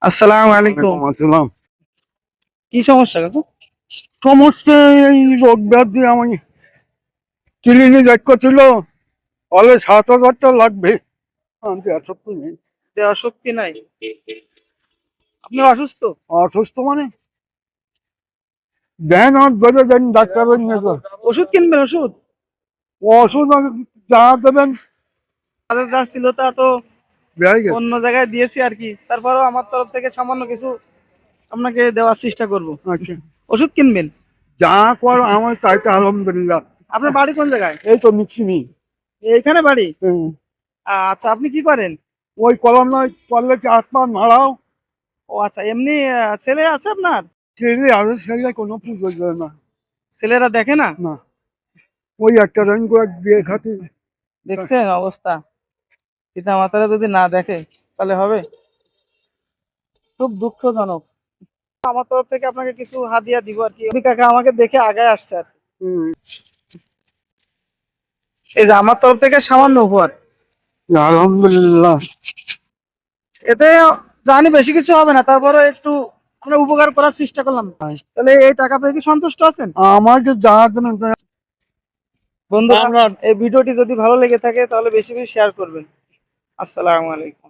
আসসালামু আলাইকুম। ওয়ালাইকুম আসসালাম। কি সমস্যা কাকু? সমস্যা এই রোগ ব্যাধি আমি ক্লিনিক যাচ্ছিল, বলে 7,000 লাগবে। আমি তো আসক্তি নেই। দেওয়ার শক্তি নাই। আপনি অসুস্থ? অসুস্থ মানে দেন আর ধরে দেন ডাক্তারের নেতা ওষুধ কিনবেন ওষুধ? ওষুধ আমি যা দেবেন বাজার যার ছিল তা তো দেয় গেছে। অন্য জায়গায় দিয়েছি আর কি। তারপরেও আমার তরফ থেকে সামান্য কিছু আপনাকে দেওয়ার চেষ্টা করব। আচ্ছা, ওষুধ কিনবেন? যা কর আমার তাইতে আলহামদুলিল্লাহ। আপনার বাড়ি কোন জায়গায়? এই তো মিছিমি। এইখানে বাড়ি? আচ্ছা, আপনি কি করেন? ওই কলম নয় করলে কি আত্মা নাড়াও ও আচ্ছা, এমনি ছেলে আছে আপনার? ছেলে আগে ছেলে কোনো পুজো দেয় না। ছেলেরা দেখে না? না, ওই একটা রান করে বিয়ে খাতে। দেখছেন অবস্থা? পিতা মাতারা যদি না দেখে তাহলে হবে? খুব দুঃখজনক। আমার তরফ থেকে আপনাকে কিছু হাদিয়া দিব আর কি। আপনি কাকা আমাকে দেখে আগায় আসছে আর কি। এই যে আমার তরফ থেকে সামান্য উপহার। আলহামদুলিল্লাহ। এতে জানি বেশি কিছু হবে না, তারপরে একটু আমরা উপকার করার চেষ্টা করলাম। তাহলে এই টাকা পেয়ে কি সন্তুষ্ট আছেন? আমাকে যা দেবেন বন্ধুরা, এই ভিডিওটি যদি ভালো লেগে থাকে তাহলে বেশি বেশি শেয়ার করবেন। আসসালামু আলাইকুম।